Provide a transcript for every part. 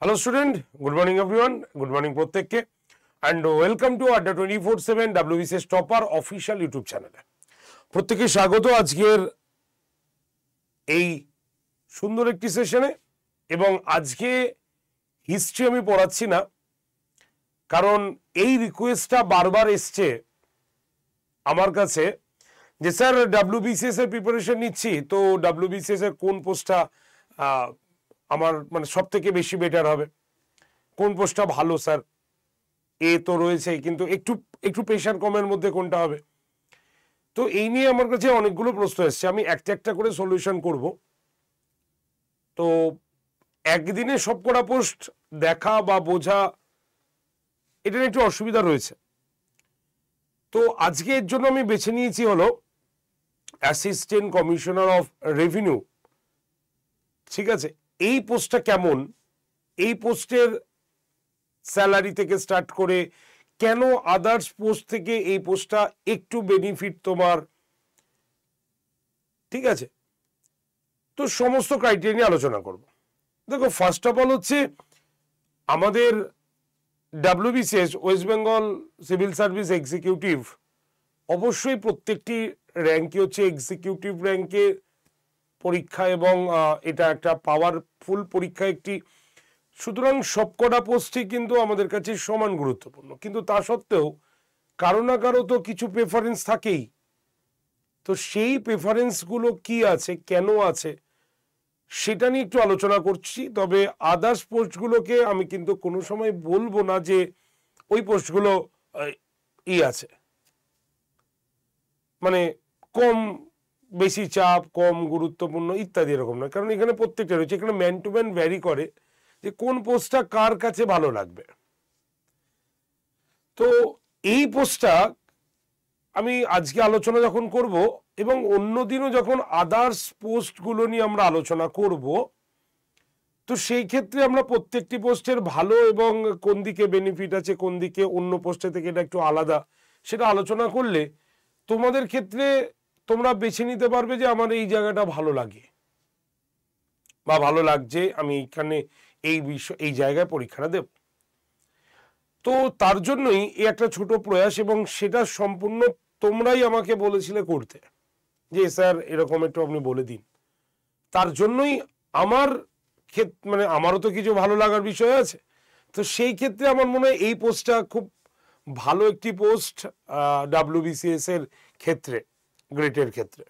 Hello student, good morning everyone, good morning প্রত্যেককে and welcome to Adda 24/7 WBCS Topper official YouTube channel. প্রত্যেককে স্বাগত আজকের এই সুন্দর একটি সেশনে। এবং আজকে হিস্ট্রি আমি পড়াচ্ছি না, কারণ এই রিকোয়েস্টটা বারবার এসছে আমার কাছে যে স্যার WBCS এর প্রিপারেশন নিচ্ছি, তো WBCS এর কোন পোস্টটা আমার মানে সব থেকে বেশি বেটার হবে, কোন পোস্টটা ভালো স্যার, এ তো রয়েছে কিন্তু একটু একটু প্রেশার কমের মধ্যে কোনটা হবে। তো এই নিয়ে আমার কাছে অনেকগুলো প্রশ্ন এসছে, আমি একটা একটা করে সলিউশন করব। তো একদিনে সবকটা পোস্ট দেখা বা বোঝা এটা নিয়ে একটু অসুবিধা রয়েছে। তো আজকে এর জন্য আমি বেছে নিয়েছি হলো অ্যাসিস্ট্যান্ট কমিশনার অফ রেভিনিউ। ঠিক আছে, এই পোস্টটা কেমন, এই পোস্টের স্যালারি থেকে স্টার্ট করে কেন আদার্স পোস্ট থেকে এই পোস্টটা একটু বেনিফিট তোমার, ঠিক আছে। তো সমস্ত ক্রাইটেরিয়া নিয়ে আলোচনা করব। দেখো, ফার্স্ট অফ অল হচ্ছে আমাদের WBCS West Bengal civil service executive, অবশ্যই প্রত্যেকটি র্যাঙ্কই হচ্ছে এক্সিকিউটিভ র্যাঙ্কে পরীক্ষা এবং এটা একটা পাওয়ারফুল পরীক্ষা একটি। সুতরাং সবকটা পোস্টই কিন্তু আমাদের কাছে সমান গুরুত্বপূর্ণ, কিন্তু তা সত্ত্বেও কারো না কারো তো কিছু প্রেফারেন্স থাকেই। তো সেই প্রেফারেন্সগুলো কি আছে, কেন আছে, সেটা নিয়ে একটু আলোচনা করছি। তবে আদার্স পোস্টগুলোকে আমি কিন্তু কোনো সময় বলবো না যে ওই পোস্টগুলো আছে, মানে কম বেশি চাপ, কম গুরুত্বপূর্ণ ইত্যাদি, এরকম না। কারণ এখানে প্রত্যেকটা রয়েছে, এখানে ম্যান টু ম্যান ভ্যারি করে যে কোন পোস্টটা কার কাছে ভালো লাগবে। তো এই পোস্টটা আমি আজকে আলোচনা যখন করব এবং অন্যদিনও যখন আদার্স পোস্টগুলো নিয়ে আমরা আলোচনা করব, তো সেই ক্ষেত্রে আমরা প্রত্যেকটি পোস্টের ভালো এবং কোন দিকে বেনিফিট আছে, কোন দিকে অন্য পোস্টের থেকে এটা একটু আলাদা, সেটা আলোচনা করলে তোমাদের ক্ষেত্রে তোমরা বেছে নিতে পারবে যে আমার এই জায়গাটা ভালো লাগে বা ভালো লাগছে, আমি এইখানে এই জায়গায় পরীক্ষাটা দেব। তো তার জন্যই এই একটা ছোট প্রয়াস, এবং সেটা সম্পূর্ণ তোমরাই আমাকে বলেছিলে করতে, যে স্যার এরকম একটু আপনি বলে দিন। তার জন্যই আমার মানে আমারও তো কিছু ভালো লাগার বিষয় আছে। তো সেই ক্ষেত্রে আমার মনে হয় এই পোস্টটা খুব ভালো একটি পোস্ট WBCS এর ক্ষেত্রে, গ্রেটের ক্ষেত্রে।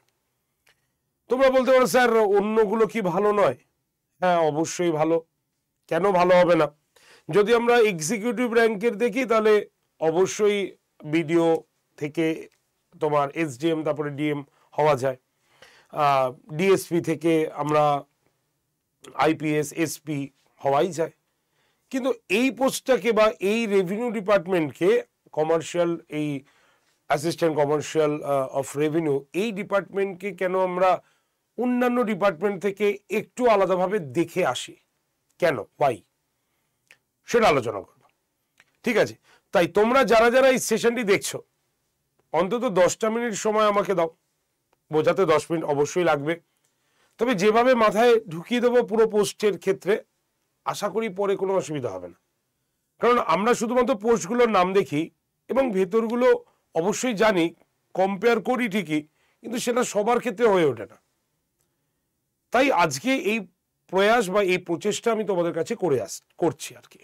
তোমরা বলতে পারো স্যার অন্যগুলো কি ভালো নয়? হ্যাঁ, অবশ্যই ভালো, কেন ভালো হবে না। যদি আমরা এক্সিকিউটিভ র্যাঙ্কের দেখি তাহলে অবশ্যই বিডিও থেকে তোমার SDM তারপরে DM হওয়া যায়, DSP থেকে আমরা IPS SP হওয়াই যায়। কিন্তু এই পোস্টটাকে বা এই রেভিনিউ ডিপার্টমেন্টকে, কমার্শিয়াল এই অ্যাসিস্ট্যান্ট কমার্শিয়াল অফ রেভিনিউ, এই ডিপার্টমেন্টকে কেন আমরা অন্যান্য ডিপার্টমেন্ট থেকে একটু আলাদাভাবে দেখে আসি, কেন, ওয়াই, সেটা আলোচনা করব। ঠিক আছে, তাই তোমরা যারা যারা এই সেশনটি দেখছো অন্তত 10টা মিনিট সময় আমাকে দাও, বোঝাতে 10 মিনিট অবশ্যই লাগবে। তবে যেভাবে মাথায় ঢুকিয়ে দেবো পুরো পোস্টের ক্ষেত্রে, আশা করি পরে কোনো অসুবিধা হবে না। কারণ আমরা শুধুমাত্র পোস্টগুলোর নাম দেখি এবং ভেতরগুলো অবশ্যই জানি, কম্পেয়ার করি ঠিকই, কিন্তু সেটা সবার ক্ষেত্রে হয়ে ওঠে না। তাই আজকে এই প্রয়াস বা এই প্রচেষ্টা আমি তোমাদের কাছে করছি আর কি।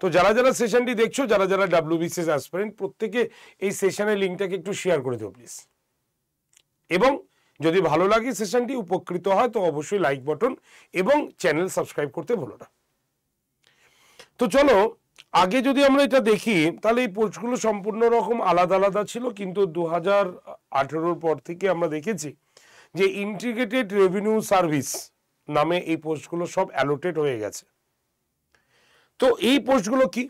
তো যারা যারা সেশনটি দেখছো, যারা যারা WBCS অ্যাসপিরেন্ট, প্রত্যেকে এই সেশনের লিঙ্কটাকে একটু শেয়ার করে দিও প্লিজ। এবং যদি ভালো লাগে সেশনটি, উপকৃত হয়, তো অবশ্যই লাইক বাটন এবং চ্যানেল সাবস্ক্রাইব করতে ভুলো না। তো চলো, আগে যদি আমরা এটা দেখি তাহলে এই পোস্টগুলো সম্পূর্ণ রকম আলাদা আলাদা ছিল, কিন্তু 2018 পর থেকে আমরা দেখেছি যে ইন্টিগ্রেটেড রেভিনিউ সার্ভিস নামে এই পোস্টগুলো সব অ্যালোটেড হয়ে গেছে। তো এই পোস্টগুলো কি,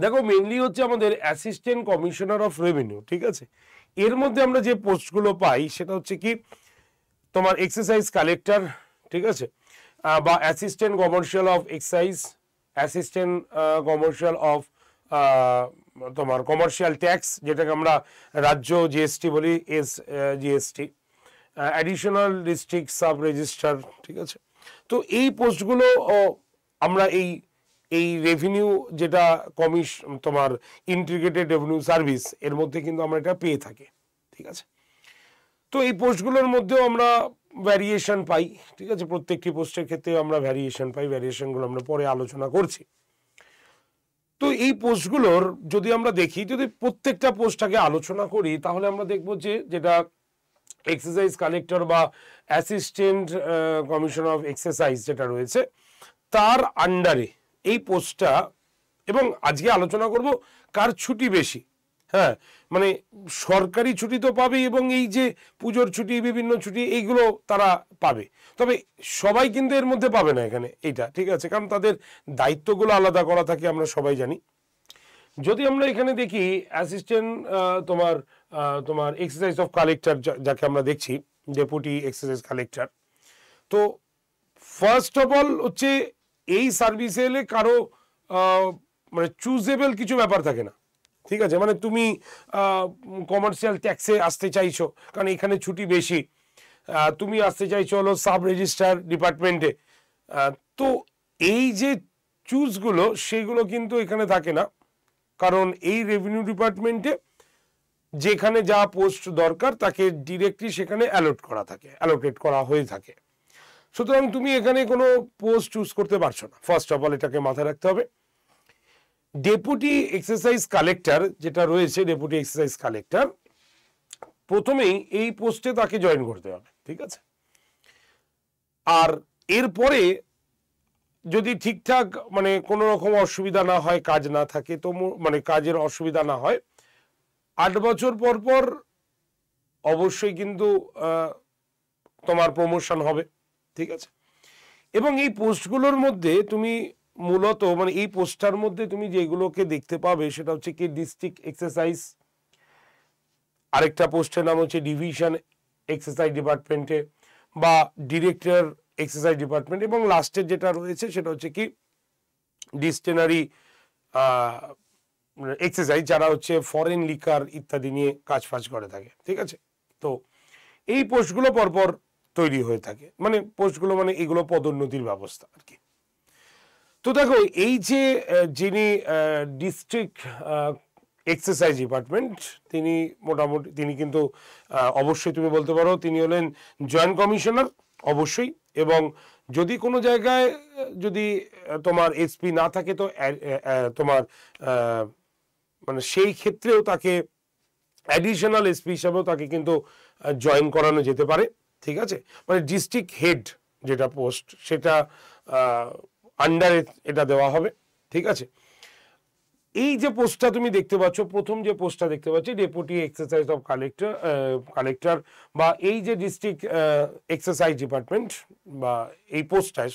দেখো, মেইনলি হচ্ছে আমাদের অ্যাসিস্ট্যান্ট কমিশনার অফ রেভিনিউ। ঠিক আছে, এর মধ্যে আমরা যে পোস্টগুলো পাই সেটা হচ্ছে কি তোমার এক্সারসাইজ কালেক্টর, ঠিক আছে, বা assistant commercial of excise, assistant commercial of তোমার কমার্শিয়াল ট্যাক্স, যেটাকে আমরা রাজ্য GST বলি, GST, additional district sub registrar. ঠিক আছে, তো এই পোস্টগুলো আমরা এই এই রেভিনিউ যেটা তোমার ইন্টিগ্রেটেড রেভিনিউ সার্ভিস এর মধ্যে কিন্তু আমরা এটা পেয়ে থাকি, ঠিক আছে। তো এই পোস্টগুলোর মধ্যেও আমরা ভ্যারিয়েশন পাই, ঠিক আছে, প্রত্যেকটি পোস্টের ক্ষেত্রে আমরা ভ্যারিয়েশন পাই, ভ্যারিয়েশনগুলো আমরা পরে আলোচনা করছি। তো এই পোস্টগুলোর যদি আমরা দেখি, যদি প্রত্যেকটা পোস্টটাকে আলোচনা করি, তাহলে আমরা দেখব যে যেটা এক্সারসাইজ কালেক্টর বা অ্যাসিস্ট্যান্ট কমিশন অফ এক্সারসাইজ যেটা রয়েছে তার আন্ডারে এই পোস্টটা, এবং আজকে আলোচনা করব কার ছুটি বেশি। হ্যাঁ, মানে সরকারি ছুটি তো পাবে, এবং এই যে পুজোর ছুটি, বিভিন্ন ছুটি, এইগুলো তারা পাবে, তবে সবাই কিন্তু এর মধ্যে পাবে না এখানে এইটা, ঠিক আছে, কারণ তাদের দায়িত্বগুলো আলাদা করা থাকে, আমরা সবাই জানি। যদি আমরা এখানে দেখি অ্যাসিস্ট্যান্ট তোমার তোমার এক্সারসাইজ অফ কালেক্টর যাকে আমরা দেখছি, ডেপুটি এক্সারসাইজ কালেক্টর, তো ফার্স্ট অফ অল হচ্ছে এই সার্ভিসে এলে কারো মানে চুজেবল কিছু ব্যাপার থাকে না, ঠিক আছে, মানে তুমি কমার্শিয়াল ট্যাক্সে আসতে চাইছো কারণ এখানে ছুটি বেশি, তুমি আসতে চাইছো হলো সাব রেজিস্ট্রার ডিপার্টমেন্টে, তো এই যে চুজগুলো সেগুলো কিন্তু এখানে থাকে না, কারণ এই রেভিনিউ ডিপার্টমেন্টে যেখানে যা পোস্ট দরকার তাকে ডিরেক্টলি সেখানে অ্যালোকেট করা হয়ে থাকে। সুতরাং তুমি এখানে কোনো পোস্ট চুজ করতে পারছো না, ফার্স্ট অফ অল এটাকে মাথায় রাখতে হবে। ডেপুটি এক্সারসাইজ কালেক্টর যেটা রয়েছে, ডেপুটি এক্সারসাইজ কালেক্টর, প্রথমেই এই পোস্টে তাকে জয়েন করতে হবে, ঠিক আছে, আর এরপরে যদি ঠিকঠাক মানে কোনো রকম অসুবিধা না হয়, কাজ না থাকে, তো মানে কাজের অসুবিধা না হয়, 8 বছর পর পর অবশ্যই কিন্তু তোমার প্রমোশন হবে, ঠিক আছে। এবং এই পোস্টগুলোর মধ্যে তুমি মূলত মানে এই পোস্টটার মধ্যে তুমি যেগুলোকে দেখতে পাবে সেটা হচ্ছে কি ডিস্ট্রিক্ট এক্সারসাইজ, আরেকটা পোস্টের নাম হচ্ছে ডিভিশন এক্সারসাইজ ডিপার্টমেন্টে বা ডিরেক্টর এক্সারসাইজ ডিপার্টমেন্ট, এবং লাস্টের যেটা রয়েছে সেটা হচ্ছে কি ডিস্টেনারি এক্সারসাইজ, যারা হচ্ছে ফরেন লিকার ইত্যাদি নিয়ে কাজ ফাজ করে থাকে, ঠিক আছে। তো এই পোস্টগুলো পরপর তৈরি হয়ে থাকে, মানে পোস্টগুলো মানে এগুলো পদোন্নতির ব্যবস্থা আর কি। তো দেখো এই যে যিনি ডিস্ট্রিক্ট এক্সারসাইজ ডিপার্টমেন্ট, তিনি মোটামুটি তিনি কিন্তু অবশ্যই তুমি বলতে পারো তিনি হলেন জয়েন্ট কমিশনার অবশ্যই, এবং যদি কোনো জায়গায় যদি তোমার এসপি না থাকে তো তোমার মানে সেই ক্ষেত্রেও তাকে অ্যাডিশনাল এসপি হিসাবেও তাকে কিন্তু জয়েন করানো যেতে পারে, ঠিক আছে, মানে ডিস্ট্রিক্ট হেড যেটা পোস্ট সেটা আন্ডারে এটা দেওয়া হবে, ঠিক আছে। এই যে পোস্টটা তুমি দেখতে পাচ্ছ, প্রথম যে পোস্টটা দেখতে পাচ্ছ ডেপুটি এক্সারসাইজ অফ কালেক্টর বা এই যে ডিস্ট্রিক্ট এক্সারসাইজ ডিপার্টমেন্ট বা এই পোস্টটায়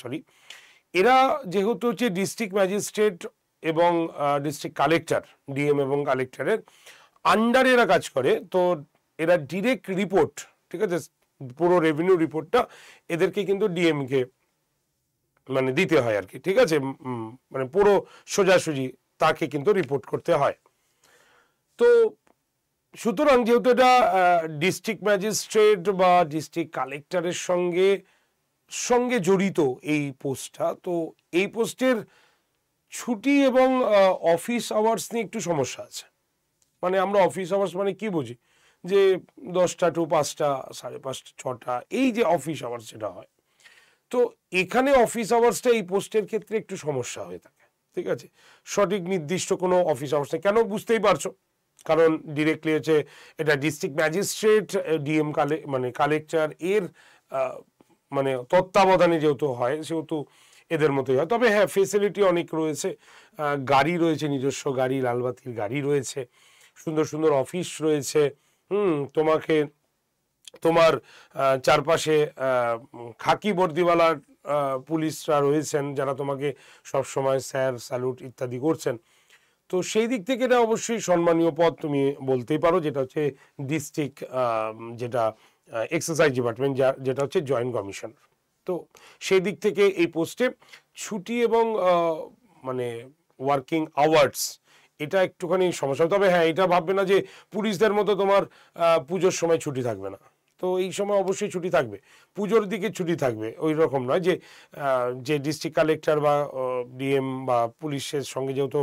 এরা যেহেতু হচ্ছে ডিস্ট্রিক্ট ম্যাজিস্ট্রেট এবং ডিস্ট্রিক্ট কালেক্টর, ডিএম এবং কালেক্টরের আন্ডারে এরা কাজ করে, তো এরা ডিরেক্ট রিপোর্ট, ঠিক আছে, পুরো রেভিনিউ রিপোর্টটা এদেরকে কিন্তু ডিএমকে মানে দিতে হয় আর কি, ঠিক আছে, মানে পুরো সোজাসুজি তাকে কিন্তু রিপোর্ট করতে হয়। তো সুতরাং যেহেতু এটা ডিস্ট্রিক্ট ম্যাজিস্ট্রেট বা ডিস্ট্রিক্ট কালেক্টরের সঙ্গে জড়িত এই পোস্টটা, তো এই পোস্টের ছুটি এবং অফিস আওয়ার্স নিয়ে একটু সমস্যা আছে। মানে আমরা অফিস আওয়ার্স মানে কি বুঝি, যে 10টা টু 5টা, 5:30, 6টা, এই যে অফিস আওয়ার্স যেটা হয়, তো এখানে অফিস আওয়ার্সটা এই পোস্টের ক্ষেত্রে একটু সমস্যা হয়ে থাকে, ঠিক আছে। সঠিক নির্দিষ্ট কোনো অফিস আওয়ার্স নেই, কেন বুঝতেই পারছো, কারণ ডিরেক্টলি হচ্ছে এটা ডিস্ট্রিক্ট ম্যাজিস্ট্রেট, ডিএম মানে কালেক্টর এর মানে তত্ত্বাবধানে যেহেতু হয় সেহেতু এদের মতোই হয়। তবে হ্যাঁ, ফেসিলিটি অনেক রয়েছে, গাড়ি রয়েছে, নিজস্ব গাড়ি, লালবাতির গাড়ি রয়েছে, সুন্দর সুন্দর অফিস রয়েছে, তোমাকে তোমার চারপাশে খাকি বর্দিওয়ালা পুলিশরা রয়েছেন যারা তোমাকে সবসময় স্যার, স্যালুট ইত্যাদি করছেন। তো সেই দিক থেকে এটা অবশ্যই সম্মানীয় পদ তুমি বলতেই পারো, যেটা হচ্ছে ডিস্ট্রিক্ট যেটা এক্সারসাইজ ডিপার্টমেন্ট, যেটা হচ্ছে জয়েন্ট কমিশনার। তো সেই দিক থেকে এই পোস্টে ছুটি এবং মানে ওয়ার্কিং আওয়ার্স এটা একটুখানি সমস্যা। তবে হ্যাঁ, এটা ভাববে না যে পুলিশদের মতো তোমার পুজোর সময় ছুটি থাকবে না, তো এই সময় অবশ্যই ছুটি থাকবে, পুজোর দিকে ছুটি থাকবে, ওই রকম নয় যে যে ডিস্ট্রিক্ট কালেক্টর বা ডিএম বা পুলিশের সঙ্গে যেহেতু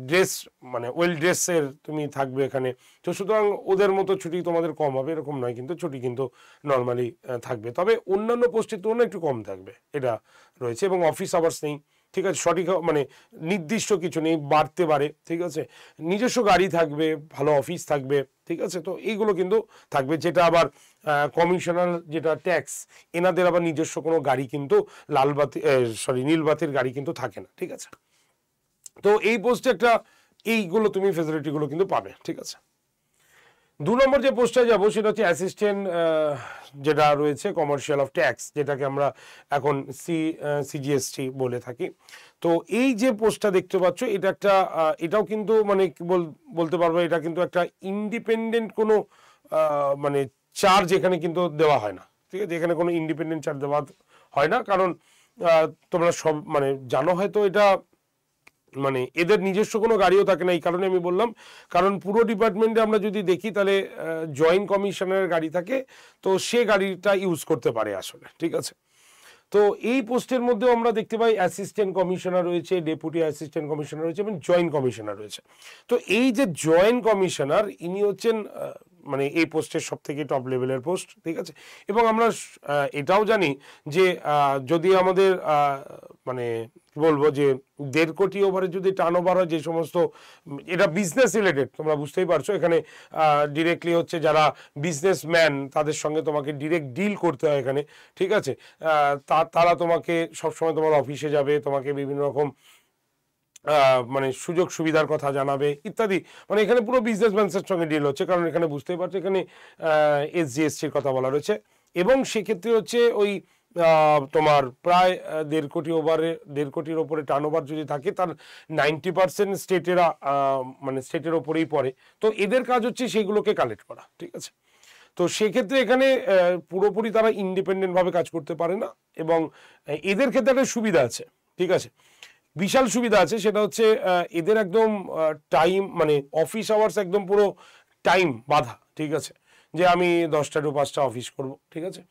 ড্রেস মানে ওয়েল ড্রেসের তুমি থাকবে এখানে, তো সুতরাং ওদের মতো ছুটি তোমাদের কম হবে এরকম নয়, কিন্তু ছুটি কিন্তু নর্মালি থাকবে, তবে অন্যান্য পোস্টের তুলনায় একটু কম থাকবে এটা রয়েছে। এবং অফিস আওয়ার্স নেই, ঠিক আছে, সঠিক মানে নির্দিষ্ট কিছু নেই, বাড়তে পারে, ঠিক আছে, নিজস্ব গাড়ি থাকবে, ভালো অফিস থাকবে, ঠিক আছে, তো এইগুলো কিন্তু থাকবে। যেটা আবার কমিশনার যেটা ট্যাক্স, এনাদের আবার নিজস্ব কোনো গাড়ি কিন্তু লালবাতি নীলবাতির গাড়ি কিন্তু থাকে না, ঠিক আছে। তো এই পোস্টে একটা এইগুলো তুমি ফেসিলিটিগুলো কিন্তু পাবে, ঠিক আছে। 2 নম্বর যে পোস্টটা যাবো সেটা হচ্ছে অ্যাসিস্ট্যান্ট, যেটা রয়েছে কমার্শিয়াল অফ ট্যাক্স, যেটাকে আমরা এখন সিজিএসটি বলে থাকি। তো এই যে পোস্টটা দেখতে পাচ্ছ, এটা একটা এটাও কিন্তু মানে বলতে পারবো এটা কিন্তু একটা ইন্ডিপেন্ডেন্ট কোনো মানে চার্জ এখানে কিন্তু দেওয়া হয় না, ঠিক আছে, এখানে কোনো ইন্ডিপেন্ডেন্ট চার্জ দেওয়া হয় না, কারণ তোমরা সব মানে জানো হয়তো এটা মানে এদের নিজস্ব কোনো গাড়িও থাকে না। এই কারণে আমি বললাম, কারণ পুরো ডিপার্টমেন্টে আমরা যদি দেখি তাহলে জয়েন্ট কমিশনারের গাড়ি থাকে, তো সে গাড়িটা ইউজ করতে পারে আসলে, ঠিক আছে। তো এই পোস্টের মধ্যেও আমরা দেখতে পাই অ্যাসিস্ট্যান্ট কমিশনার রয়েছে, ডেপুটি অ্যাসিস্ট্যান্ট কমিশনার রয়েছে এবং জয়েন্ট কমিশনার রয়েছে। তো এই যে জয়েন্ট কমিশনার, ইনি হচ্ছেন মানে এই পোস্টের সব থেকে টপ লেভেলের পোস্ট, ঠিক আছে। এবং আমরা এটাও জানি যে যদি আমাদের মানে বলবো যে 1.5 কোটি ওভারে যদি টার্ন ওভার হয়, যে সমস্ত এটা বিজনেস রিলেটেড, তোমরা বুঝতেই পারছো, এখানে ডিরেক্টলি হচ্ছে যারা বিজনেসম্যান তাদের সঙ্গে তোমাকে ডিরেক্ট ডিল করতে হয় এখানে, ঠিক আছে। তারা তোমাকে সবসময় তোমার অফিসে যাবে, তোমাকে বিভিন্ন রকম মানে সুযোগ সুবিধার কথা জানাবে ইত্যাদি, মানে এখানে পুরো বিজনেসম্যানসের সঙ্গে ডিল হচ্ছে, কারণ এখানে বুঝতেই পারছো এখানে এসজিএসটির কথা বলা রয়েছে। এবং সেক্ষেত্রে হচ্ছে ওই তোমার প্রায় 1.5 কোটি ওভারে 1.5 কোটির ওপরে টার্ন ওভার যদি থাকে, তার 90% স্টেটের মানে স্টেটের ওপরেই পড়ে। তো এদের কাজ হচ্ছে সেইগুলোকে কালেক্ট করা, ঠিক আছে। তো সেক্ষেত্রে এখানে পুরোপুরি তারা ইন্ডিপেন্ডেন্টভাবে কাজ করতে পারে না, এবং এদের ক্ষেত্রে একটা সুবিধা আছে, ঠিক আছে, বিশাল সুবিধা আছে, সেটা হচ্ছে এদের একদম টাইম মানে অফিস আওয়ার্স একদম পুরো টাইম বাঁধা, ঠিক আছে, যে আমি 10টা টু 5টা অফিস করব, ঠিক আছে।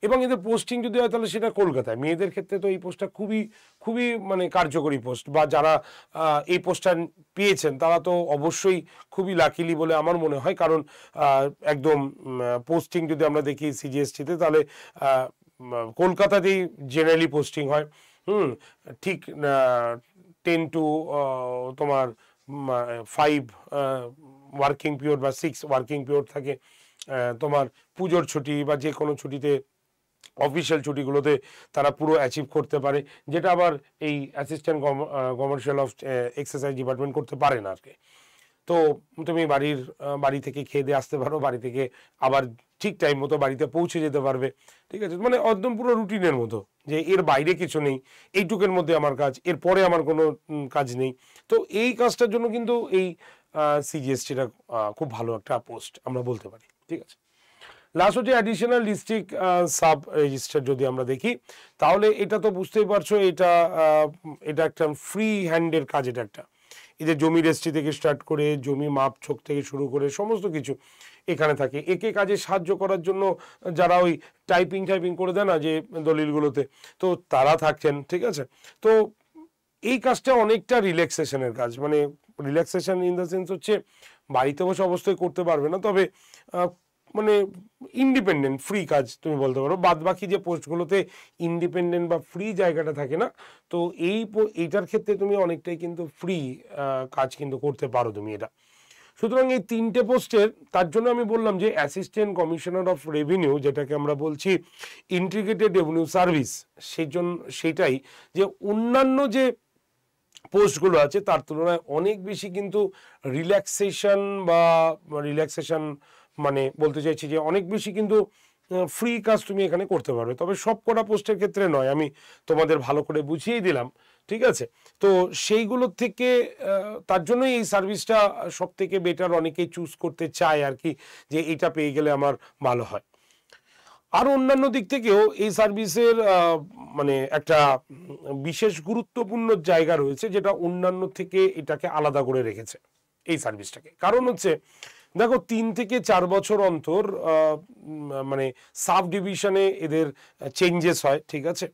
এবং এদের পোস্টিং যদি হয় তাহলে সেটা কলকাতায়। মেয়েদের ক্ষেত্রে তো এই পোস্টটা খুবই খুবই মানে কার্যকরী পোস্ট, বা যারা এই পোস্টটা পেয়েছেন তারা তো অবশ্যই খুবই লাকিলি বলে আমার মনে হয়, কারণ একদম পোস্টিং যদি আমরা দেখি সিজিএসটিতে, তাহলে কলকাতাতেই জেনারেলি পোস্টিং হয়, ঠিক 10 টু তোমার 5 ওয়ার্কিং পিরিয়ড বা 6 ওয়ার্কিং পিরিয়ড থাকে তোমার পুজোর ছুটি বা যে কোনো ছুটিতে, অফিসিয়াল ছুটিগুলোতে তারা পুরো অ্যাচিভ করতে পারে, যেটা আবার এই assistant commercial of exercise department করতে পারে না আর কি। তো তুমি বাড়ি থেকে খেয়ে দিয়ে আসতে পারো, বাড়ি থেকে আবার ঠিক টাইম মতো বাড়িতে পৌঁছে যেতে পারবে, ঠিক আছে, মানে একদম পুরো রুটিনের মতো, যে এর বাইরে কিছু নেই, এইটুকের মধ্যে আমার কাজ, এরপরে আমার কোনো কাজ নেই। তো এই কাজটার জন্য কিন্তু এই সিজিএসটিটা খুব ভালো একটা পোস্ট আমরা বলতে পারি, ঠিক আছে। লাস্ট হচ্ছে অ্যাডিশনাল ডিস্ট্রিক্ট সাব রেজিস্ট্রার, যদি আমরা দেখি তাহলে এটা তো বুঝতেই পারছো, এটা একটা ফ্রি হ্যান্ডের কাজ, এটা একটা এই যে জমি রেজিস্ট্রি থেকে স্টার্ট করে জমি মাপঝোঁক থেকে শুরু করে সমস্ত কিছু এখানে থাকে। একে কাজে সাহায্য করার জন্য যারা ওই টাইপিং করে দেয় না যে দলিলগুলোতে, তো তারা থাকছেন, ঠিক আছে। তো এই কাজটা অনেকটা রিল্যাক্সেশনের কাজ, মানে রিল্যাক্সেশন ইন দ্য সেন্স হচ্ছে বাড়িতে বসে অবশ্যই করতে পারবে না, তবে মানে ইন্ডিপেন্ডেন্ট ফ্রি কাজ তুমি বলতে পারো। বাদ বাকি যে পোস্টগুলোতে ইন্ডিপেন্ডেন্ট বা ফ্রি জায়গাটা থাকে না, তো এইটার ক্ষেত্রে তুমি অনেকটাই কিন্তু ফ্রি কাজ কিন্তু করতে পারো তুমি এটা। সুতরাং এই 3টে পোস্টের, তার জন্য আমি বললাম যে অ্যাসিস্ট্যান্ট কমিশনার অফ রেভিনিউ, যেটাকে আমরা বলছি ইন্টিগ্রেটেড রেভিনিউ সার্ভিস, সেটাই যে অন্যান্য যে পোস্টগুলো আছে তার তুলনায় অনেক বেশি কিন্তু রিল্যাক্সেশন মানে বলতে চাইছি যে অনেক বেশি কিন্তু ফ্রি কাজ তুমি এখানে করতে পারবে। তবে সব কটা পোস্টের ক্ষেত্রে নয়, আমি তোমাদের ভালো করে বুঝিয়ে দিলাম, ঠিক আছে। তো সেইগুলোর থেকে তার জন্যই এই সার্ভিসটা সব থেকে বেটার, অনেকেই চুজ করতে চায় আর কি, যে এটা পেয়ে গেলে আমার ভালো হয়। আর অন্যান্য দিক থেকেও এই সার্ভিসের মানে একটা বিশেষ গুরুত্বপূর্ণ জায়গা রয়েছে, যেটা অন্যান্য থেকে এটাকে আলাদা করে রেখেছে এই সার্ভিসটাকে। কারণ হচ্ছে দেখো 3 থেকে 4 বছর অন্তর মানে সাব ডিভিশনে এদের চেঞ্জেস হয়, ঠিক আছে।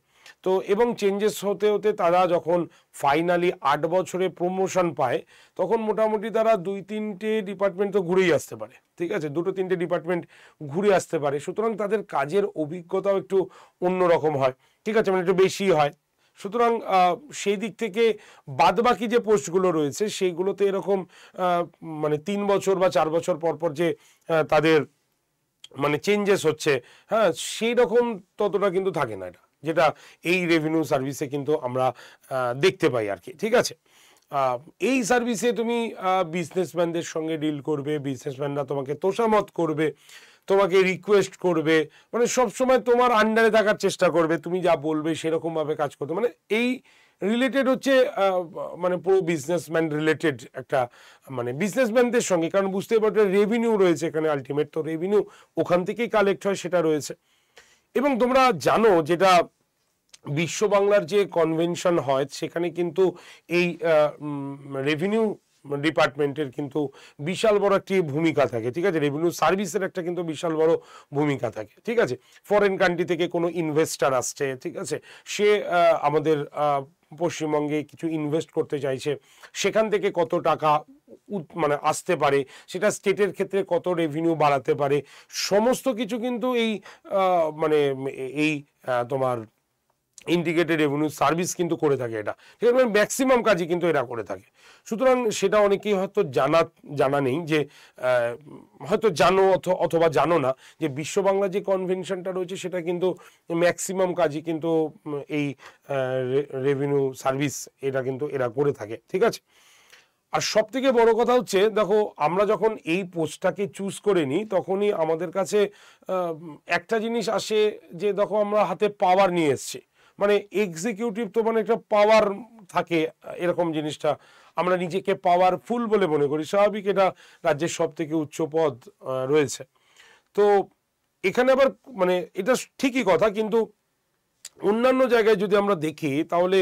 তো এবং চেঞ্জেস হতে হতে তারা যখন ফাইনালি 8 বছরে প্রমোশন পায়, তখন মোটামুটি তারা 2-3টে ডিপার্টমেন্ট তো ঘুরেই আসতে পারে, ঠিক আছে, 2-3টে ডিপার্টমেন্ট ঘুরে আসতে পারে। সুতরাং তাদের কাজের অভিজ্ঞতাও একটু অন্যরকম হয়, ঠিক আছে, মানে একটু বেশি হয়। সুতরাং সেই দিক থেকে বাদবাকি যে পোস্টগুলো রয়েছে সেইগুলোতে এরকম মানে 3 বছর বা 4 বছর পর পর যে তাদের মানে চেঞ্জেস হচ্ছে, হ্যাঁ, সেই রকম ততটা কিন্তু থাকে না, এটা যেটা এই রেভিনিউ সার্ভিসে কিন্তু আমরা দেখতে পাই আর কি, ঠিক আছে। এই সার্ভিসে তুমি বিজনেসম্যানদের সঙ্গে ডিল করবে, বিজনেসম্যানরা তোমাকে তোষামত করবে, তোমাকে রিকোয়েস্ট করবে, মানে সবসময় তোমার আন্ডারে থাকার চেষ্টা করবে, তুমি যা বলবে সেরকমভাবে কাজ করতে, মানে এই রিলেটেড হচ্ছে মানে পুরো বিজনেসম্যান রিলেটেড একটা, মানে বিজনেসম্যানদের সঙ্গে, কারণ বুঝতেই পারছো রেভিনিউ রয়েছে এখানে, আলটিমেট তো রেভিনিউ ওখান থেকেই কালেক্ট হয়, সেটা রয়েছে। এবং তোমরা জানো যেটা বিশ্ব বাংলার যে কনভেনশন হয় সেখানে কিন্তু এই রেভিনিউ ডিপার্টমেন্টের কিন্তু বিশাল বড় একটি ভূমিকা থাকে, ঠিক আছে, রেভিনিউ সার্ভিসের একটা কিন্তু বিশাল বড় ভূমিকা থাকে, ঠিক আছে। ফরেন কান্ট্রি থেকে কোনো ইনভেস্টার আসছে, ঠিক আছে, সে আমাদের পশ্চিমবঙ্গে কিছু ইনভেস্ট করতে চাইছে, সেখান থেকে কত টাকা মানে আসতে পারে, সেটা স্টেটের ক্ষেত্রে কত রেভিনিউ বাড়াতে পারে, সমস্ত কিছু কিন্তু এই মানে এই তোমার ইন্টিগ্রেটেড রেভিনিউ সার্ভিস কিন্তু করে থাকে এটা, ঠিক আছে, ম্যাক্সিমাম কাজই কিন্তু এরা করে থাকে। সুতরাং সেটা অনেকেই হয়তো জানা নেই, যে হয়তো জানো অথবা জানো না যে বিশ্ব বাংলা যে কনভেনশনটা রয়েছে সেটা কিন্তু ম্যাক্সিমাম কাজই কিন্তু এই রেভিনিউ সার্ভিস এটা কিন্তু এরা করে থাকে, ঠিক আছে। আর সব থেকে বড় কথা হচ্ছে, দেখো আমরা যখন এই পোস্টটাকে চুজ করে নিই তখনই আমাদের কাছে একটা জিনিস আসে, যে দেখো আমরা হাতে পাওয়ার নিয়ে এসছি, মানে এক্সিকিউটিভ তো মানে একটা পাওয়ার থাকে, এরকম জিনিসটা আমরা নিজেকে পাওয়ারফুল বলে মনে করি, স্বাভাবিক, এটা রাজ্যের সব থেকে উচ্চ পদ রয়েছে। তো এখানে আবার মানে এটা ঠিকই কথা, কিন্তু অন্যান্য জায়গায় যদি আমরা দেখি তাহলে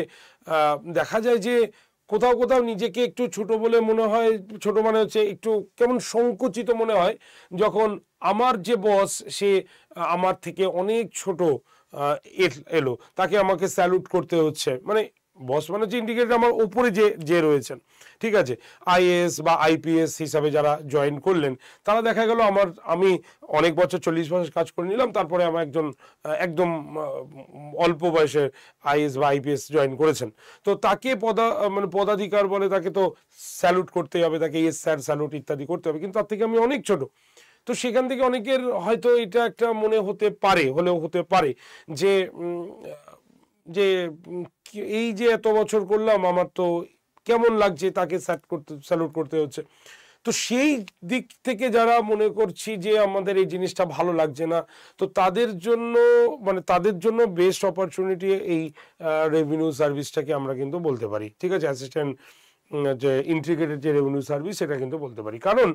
দেখা যায় যে কোথাও কোথাও নিজেকে একটু ছোট বলে মনে হয়, ছোট মানে হচ্ছে একটু কেমন সংকুচিত মনে হয়, যখন আমার যে বস সে আমার থেকে অনেক ছোট এলো, তাকে আমাকে স্যালুট করতে হচ্ছে, মানে বস মানে হচ্ছে ইন্ডিকেটর আমার উপরে যে রয়েছেন, ঠিক আছে, আইএএস বা আইপিএস হিসাবে যারা জয়েন করলেন, তারা দেখা গেল আমি অনেক বছর 40 বছর কাজ করে নিলাম, তারপরে আমার একদম অল্প বয়সে আইএএস বা আইপিএস জয়েন করেছেন, তো তাকে মানে পদাধিকার বলে, তাকে তো স্যালুট করতে হবে, তাকে ইয়েস স্যার স্যালুট ইত্যাদি করতে হবে, কিন্তু তার থেকে আমি অনেক ছোট। তো সেখান থেকে অনেকের হয়তো এটা একটা মনে হতে পারে, হলেও হতে পারে যে যে এই যে এত বছর করলাম, আমার তো কেমন লাগছে তাকে স্যালুট করতে হচ্ছে। তো সেই দিক থেকে যারা মনে করছি যে আমাদের এই জিনিসটা ভালো লাগছে না, তো তাদের জন্য বেস্ট অপরচুনিটি এই রেভিনিউ সার্ভিসটাকে আমরা কিন্তু বলতে পারি, ঠিক আছে, অ্যাসিস্ট্যান্ট যে ইন্টিগ্রেটেড যে রেভিনিউ সার্ভিস সেটা কিন্তু বলতে পারি। কারণ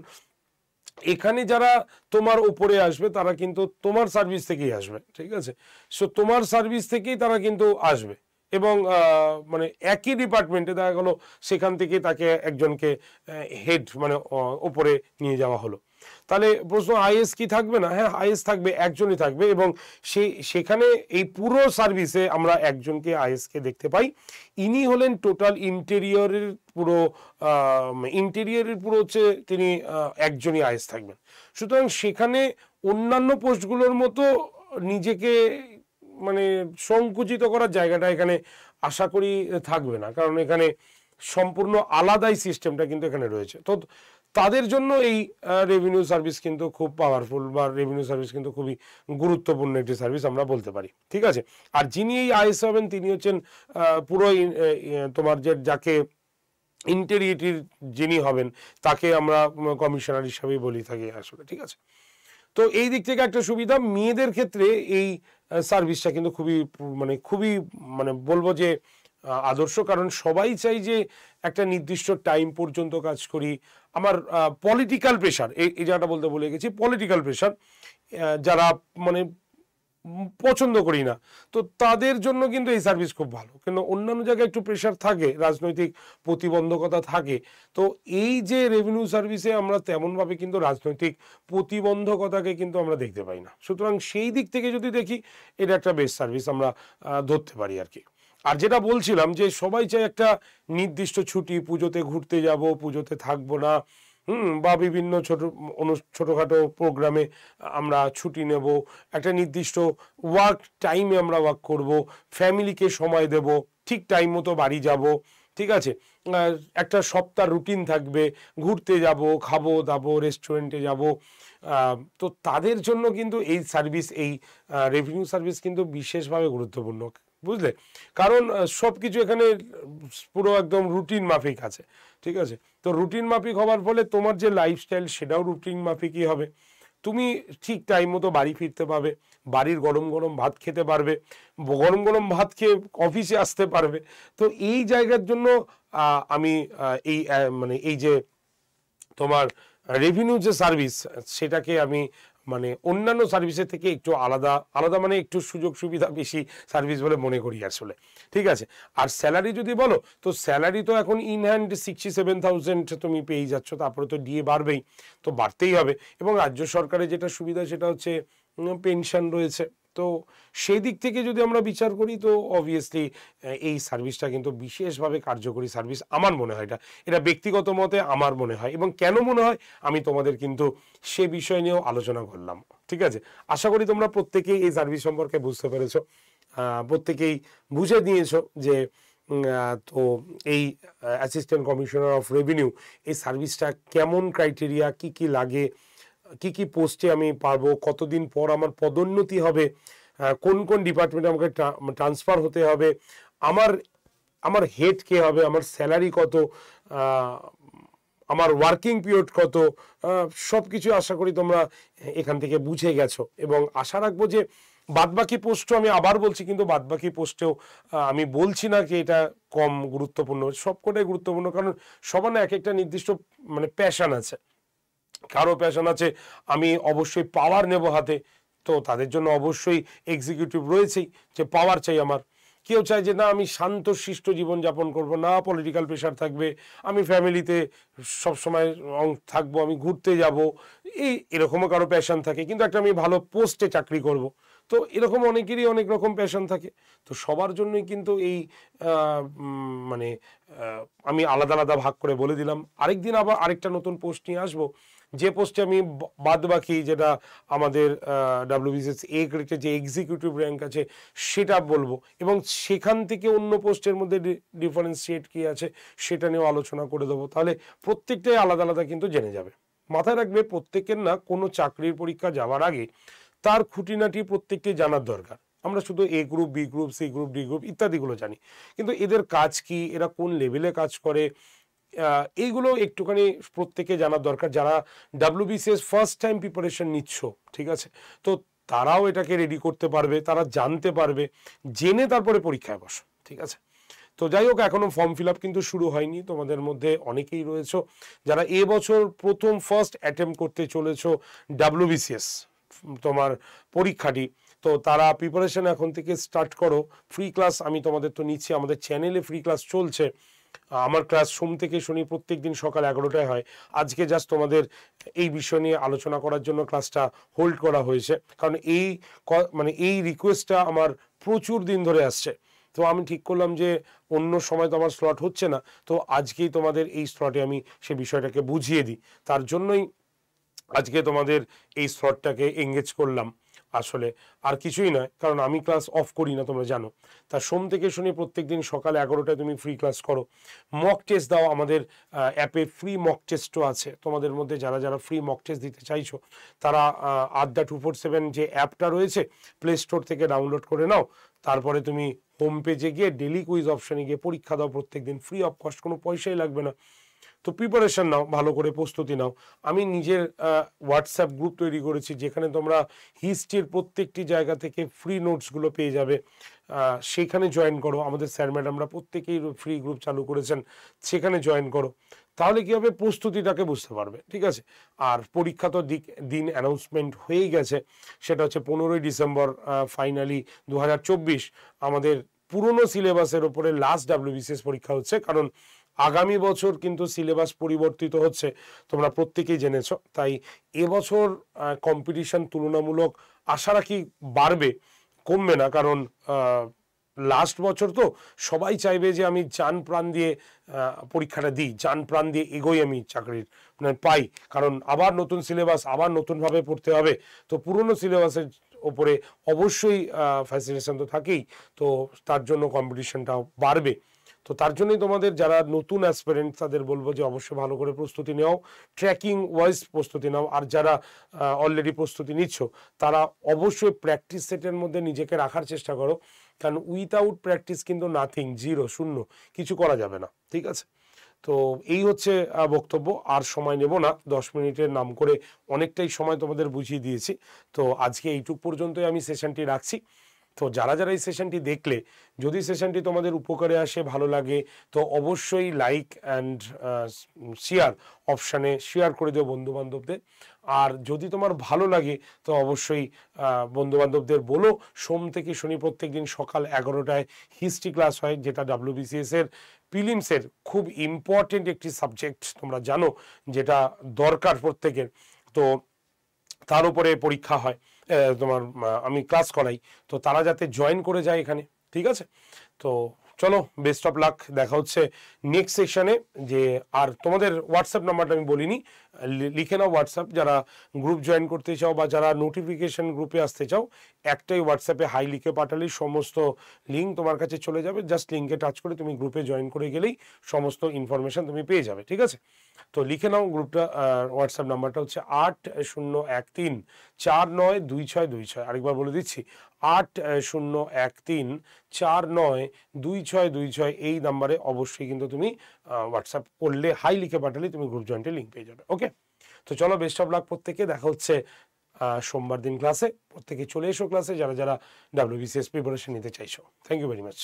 এখানে যারা তোমার উপরে আসবে তারা কিন্তু তোমার সার্ভিস থেকেই আসবে, ঠিক আছে, সো তোমার সার্ভিস থেকেই তারা কিন্তু আসবে, এবং মানে একই ডিপার্টমেন্টে দেখা গেলো সেখান থেকে তাকে একজনকে হেড মানে ওপরে নিয়ে যাওয়া হলো। তাহলে প্রশ্ন, আইএস কি থাকবে না? হ্যাঁ, আইএস থাকবে, একজনই থাকবে, এবং সেখানে এই পুরো সার্ভিসে আমরা একজনকে আইএসকে দেখতে পাই। ইনি হলেন টোটাল ইন্টেরিয়রের পুরো হচ্ছে তিনি একজনই আইএস থাকবেন। সুতরাং সেখানে অন্যান্য পোস্টগুলোর মতো নিজেকে মানে সংকুচিত করার জায়গাটা এখানে আশা করি থাকবে না, কারণ এখানে সম্পূর্ণ আলাদাই সিস্টেমটা কিন্তু এখানে রয়েছে। তো তাদের জন্য এই রেভিনিউ সার্ভিস কিন্তু খুব পাওয়ারফুল, বা রেভিনিউ সার্ভিস কিন্তু খুবই গুরুত্বপূর্ণ একটি সার্ভিস আমরা বলতে পারি, ঠিক আছে। আর যিনি এই আইএস হবেন তিনি হচ্ছেন পুরো তোমার যাকে ইন্টেরিয়রিটির যিনি হবেন তাকে আমরা কমিশনার হিসাবেই বলি থাকি আসলে, ঠিক আছে। তো এই দিক থেকে একটা সুবিধা, মেয়েদের ক্ষেত্রে এই সার্ভিসটা কিন্তু খুবই মানে বলবো যে আদর্শ, কারণ সবাই চাই যে একটা নির্দিষ্ট টাইম পর্যন্ত কাজ করি। আমার পলিটিক্যাল প্রেশার, এই জায়গাটা বলতে ভুলে গেছি, পলিটিক্যাল প্রেশার, যারা মানে পছন্দ করি না, তো তাদের জন্য কিন্তু এই সার্ভিস খুব ভালো। কিন্তু অন্যান্য জায়গায় একটু প্রেশার থাকে, রাজনৈতিক প্রতিবন্ধকতা থাকে, তো এই যে রেভিনিউ সার্ভিসে আমরা তেমনভাবে কিন্তু রাজনৈতিক প্রতিবন্ধকতাকে কিন্তু আমরা দেখতে পাই না। সুতরাং সেই দিক থেকে যদি দেখি, এটা একটা বেস্ট সার্ভিস আমরা ধরতে পারি আর কি। আর যেটা বলছিলাম যে সবাই চায় একটা নির্দিষ্ট ছুটি, পুজোতে ঘুরতে যাব, পুজোতে থাকবো না, বা বিভিন্ন ছোটোখাটো প্রোগ্রামে আমরা ছুটি নেব, একটা নির্দিষ্ট ওয়ার্ক টাইমে আমরা ওয়ার্ক করব, ফ্যামিলিকে সময় দেব, ঠিক টাইম মতো বাড়ি যাব, ঠিক আছে, একটা সপ্তাহ রুটিন থাকবে, ঘুরতে যাব, খাবো দাবো, রেস্টুরেন্টে যাব। তো তাদের জন্য কিন্তু এই সার্ভিস, এই রেভিনিউ সার্ভিস কিন্তু বিশেষভাবে গুরুত্বপূর্ণ, বুঝলে? কারণ সব কিছু এখানে পুরো একদম রুটিন মাফিক আছে, ঠিক আছে? তো রুটিন মাফিক হওয়ার ফলে তোমার যে লাইফস্টাইল সেটাও রুটিন মাফিকই হবে। তুমি ঠিক টাইম মতো বাড়ি ফিরতে পারবে, বাড়ির গরম গরম ভাত খেতে পারবে, গরম গরম ভাত খেয়ে অফিসে আসতে পারবে। তো এই জায়গার জন্য আমি এই মানে এই যে তোমার রেভিনিউ যে সার্ভিস, সেটাকে আমি মানে অন্যান্য সার্ভিসের থেকে একটু আলাদা আলাদা, মানে একটু সুযোগ সুবিধা বেশি সার্ভিস বলে মনে করি আসলে, ঠিক আছে? আর স্যালারি যদি বলো, তো স্যালারি তো এখন ইন হ্যান্ড 67,000 তুমি পেয়ে যাচ্ছ, তারপরে তো ডিএ বাড়বেই, তো বাড়তেই হবে। এবং রাজ্য সরকারের যেটা সুবিধা সেটা হচ্ছে পেনশন রয়েছে। তো সেই দিক থেকে যদি আমরা বিচার করি, তো অবভিয়াসলি এই সার্ভিসটা কিন্তু বিশেষভাবে কার্যকরী সার্ভিস আমার মনে হয়। এটা ব্যক্তিগত মতে আমার মনে হয়, এবং কেন মনে হয় আমি তোমাদের কিন্তু সে বিষয় নিয়েও আলোচনা করলাম, ঠিক আছে? আশা করি তোমরা প্রত্যেকেই এই সার্ভিস সম্পর্কে বুঝতে পেরেছো, প্রত্যেকেই বুঝে নিয়েছো যে তো এই অ্যাসিস্ট্যান্ট কমিশনার অফ রেভিনিউ এই সার্ভিসটা কেমন, ক্রাইটেরিয়া কি কি লাগে, কি কি পোস্টে আমি পারবো, কতদিন পর আমার পদোন্নতি হবে, কোন কোন ডিপার্টমেন্টে আমাকে ট্রান্সফার হতে হবে, আমার আমার হেড কে হবে, আমার স্যালারি কত, আমার ওয়ার্কিং পিরিয়ড কত, সব কিছু আশা করি তোমরা এখান থেকে বুঝে গেছো। এবং আশা রাখবো যে বাদবাকি পোস্টও, আমি আবার বলছি, কিন্তু বাদবাকি পোস্টেও আমি বলছি না কি এটা কম গুরুত্বপূর্ণ, সবকটাই গুরুত্বপূর্ণ। কারণ সবার না এক একটা নির্দিষ্ট মানে প্যাশন আছে, কারো প্যাশন আছে আমি অবশ্যই পাওয়ার নেব হাতে, তো তাদের জন্য অবশ্যই এক্সিকিউটিভ রয়েছেই যে পাওয়ার চাই আমার। কেউ চায় যে না আমি শান্ত শিষ্ট জীবনযাপন করব, না পলিটিক্যাল প্রেশার থাকবে, আমি ফ্যামিলিতে সবসময় থাকবো, আমি ঘুরতে যাব, এরকমও কারো প্যাশন থাকে। কিন্তু একটা আমি ভালো পোস্টে চাকরি করব, তো এরকম অনেকেরই অনেক রকম প্যাশন থাকে। তো সবার জন্যই কিন্তু এই মানে আমি আলাদা আলাদা ভাগ করে বলে দিলাম। আরেকদিন আবার আরেকটা নতুন পোস্ট নিয়ে আসবো, যে পোস্টে আমি বাদ বাকি যেটা আমাদের ডাব্লিউবিসিএস এ গ্রেডের যে এক্সিকিউটিভ র্যাঙ্ক আছে সেটা বলবো, এবং সেখান থেকে অন্য পোস্টের মধ্যে ডিফারেন্সিয়েট কি আছে সেটা নিয়েও আলোচনা করে দেবো। তাহলে প্রত্যেকটাই আলাদা আলাদা কিন্তু জেনে যাবে। মাথায় রাখবে, প্রত্যেকের না কোনো চাকরির পরীক্ষা যাওয়ার আগে তার খুঁটিনাটি প্রত্যেককে জানার দরকার। আমরা শুধু A group, B group, C group, D group ইত্যাদিগুলো জানি, কিন্তু এদের কাজ কি, এরা কোন লেভেলে কাজ করে, এইগুলো একটুখানি প্রত্যেকে জানার দরকার। যারা ডাব্লিউবিসিএস ফার্স্ট টাইম প্রিপারেশন নিচ্ছ, ঠিক আছে, তো তারাও এটাকে রেডি করতে পারবে, তারা জানতে পারবে, জেনে তারপরে পরীক্ষায় বসো, ঠিক আছে? তো যাই হোক, এখনো ফর্ম ফিল আপ কিন্তু শুরু হয়নি। তোমাদের মধ্যে অনেকেই রয়েছে যারা এবছর প্রথম ফার্স্ট অ্যাটেম্প করতে চলেছো ডাব্লিউবিসিএস তোমার পরীক্ষাটি, তো তারা প্রিপারেশন এখন থেকে স্টার্ট করো। ফ্রি ক্লাস আমি তোমাদের তো নিচ্ছি, আমাদের চ্যানেলে ফ্রি ক্লাস চলছে। আমার ক্লাস সোম থেকে শনি প্রত্যেক দিন সকাল 11টায় হয়। আজকে জাস্ট তোমাদের এই বিষয় নিয়ে আলোচনা করার জন্য ক্লাসটা হোল্ড করা হয়েছে, কারণ মানে এই রিকোয়েস্টটা আমার প্রচুর দিন ধরে আসছে। তো আমি ঠিক করলাম যে অন্য সময় তো আমার স্লট হচ্ছে না, তো আজকেই তোমাদের এই স্লটে আমি সে বিষয়টাকে বুঝিয়ে দিই। তার জন্যই আজকে তোমাদের এই স্লটটাকে এঙ্গেজ করলাম আসলে, আর কিছুই নয়। কারণ আমি ক্লাস অফ করি না, তোমরা জানো। তা সোম থেকে শনি প্রত্যেক দিন সকাল 11টায় তুমি ফ্রি ক্লাস করো, মক টেস্ট দাও। আমাদের অ্যাপে ফ্রি মক টেস্টও আছে। তোমাদের মধ্যে যারা যারা ফ্রি মক টেস্ট দিতে চাইছো, তারা আড্ডা 247 যে অ্যাপটা রয়েছে প্লে স্টোর থেকে ডাউনলোড করে নাও। তারপরে তুমি হোম পেজে গিয়ে ডেলি কুইজ অপশানে গিয়ে পরীক্ষা দাও প্রত্যেক দিন, ফ্রি অফ কস্ট, কোনো পয়সাই লাগবে না। তো প্রিপারেশন নাও, ভালো করে প্রস্তুতি নাও। আমি নিজের হোয়াটসঅ্যাপ গ্রুপ তৈরি করেছি, যেখানে তোমরা হিস্ট্রির প্রত্যেকটি জায়গা থেকে ফ্রি নোটসগুলো পেয়ে যাবে। সেখানে জয়েন করো। আমাদের স্যার ম্যাডামরা প্রত্যেকেই ফ্রি গ্রুপ চালু করেছেন, সেখানে জয়েন করো। তাহলে কি হবে, প্রস্তুতিটাকে বুঝতে পারবে, ঠিক আছে। আর পরীক্ষা তো দিন অ্যানাউন্সমেন্ট হয়েই গেছে, সেটা হচ্ছে 15ই ডিসেম্বর। ফাইনালি 2024 আমাদের পুরনো সিলেবাসের ওপরে লাস্ট WBCS পরীক্ষা হচ্ছে, কারণ আগামী বছর কিন্তু সিলেবাস পরিবর্তিত হচ্ছে, তোমরা প্রত্যেকেই জেনেছ। তাই এবছর কম্পিটিশন তুলনামূলক আশা রাখি বাড়বে, কমবে না। কারণ লাস্ট বছর তো সবাই চাইবে যে আমি জান প্রাণ দিয়ে পরীক্ষাটা দিই, জান প্রাণ দিয়ে এগোই, আমি চাকরির মানে পাই। কারণ আবার নতুন সিলেবাস, আবার নতুনভাবে পড়তে হবে। তো পুরনো সিলেবাসের ওপরে অবশ্যই ফ্যাসিলিটেশন তো থাকেই, তো তার জন্য কম্পিটিশনটাও বাড়বে। তো তার জন্যই তোমাদের যারা নতুন অ্যাসপিরেন্ট তাদের বলবো যে অবশ্যই ভালো করে প্রস্তুতি নাও, ট্র্যাকিং ওয়াইজ প্রস্তুতি নাও। আর যারা অলরেডি প্রস্তুতি নিচ্ছ তারা অবশ্যই প্র্যাকটিস সেটের মধ্যে নিজেকে রাখার চেষ্টা করো, কারণ উইথাউট প্র্যাকটিস কিন্তু নাথিং, জিরো, শূন্য, কিছু করা যাবে না, ঠিক আছে। তো এই হচ্ছে বক্তব্য। আর সময় নেব না, 10 মিনিটের নাম করে অনেকটাই সময় তোমাদের বুঝিয়ে দিয়েছি। তো আজকে এইটুক পর্যন্তই আমি সেশনটি রাখছি। তো যারা যারা এই সেশনটি দেখলে, যদি সেশনটি তোমাদের উপকারে আসে, ভালো লাগে, তো অবশ্যই লাইক অ্যান্ড শেয়ার অপশানে শেয়ার করে দিও বন্ধুবান্ধবদের। আর যদি তোমার ভালো লাগে তো অবশ্যই বন্ধুবান্ধবদের বলো। সোম থেকে শনি প্রত্যেক দিন সকাল 11টায় হিস্ট্রি ক্লাস হয়, যেটা WBCS এর প্রিলিমসের খুব ইম্পর্টেন্ট একটি সাবজেক্ট, তোমরা জানো, যেটা দরকার প্রত্যেকের। তো তার উপরে পরীক্ষা হয়, তোমার আমি ক্লাস করাই, তো তারা যাতে জয়েন করে যায় এখানে, ঠিক আছে। তো চলো, বেস্ট অফ লাক, দেখা হচ্ছে নেক্সট সেশনে। যে আর তোমাদের হোয়াটসঅ্যাপ নাম্বারটা আমি বলিনি, লিখে নাও হোয়াটসঅ্যাপ। যারা গ্রুপ জয়েন করতে চাও বা যারা নোটিফিকেশন গ্রুপে আসতে চাও, একটাই হোয়াটসঅ্যাপে হাই লিখে পাঠালেই সমস্ত লিঙ্ক তোমার কাছে চলে যাবে। জাস্ট লিঙ্কে টাচ করে তুমি গ্রুপে জয়েন করে গেলেই সমস্ত ইনফরমেশন তুমি পেয়ে যাবে, ঠিক আছে। তো লিখে নাও গ্রুপটা, হোয়াটসঅ্যাপ নাম্বারটা হচ্ছে 8013492626। আরেকবার বলে দিচ্ছি, 8013492626। এই নাম্বারে অবশ্যই কিন্তু তুমি হোয়াটসঅ্যাপ করলে, হাই লিখে পাঠালে তুমি গ্রুপ জয়েন্টের লিঙ্ক পেয়ে যাবে। ওকে, তো চলো, বেস্ট অফ লাক প্রত্যেকে। দেখা হচ্ছে সোমবার দিন ক্লাসে। প্রত্যেকে চলে এসো ক্লাসে, যারা যারা WBCS প্রিপারেশন নিতে চাইছো। Thank you very much.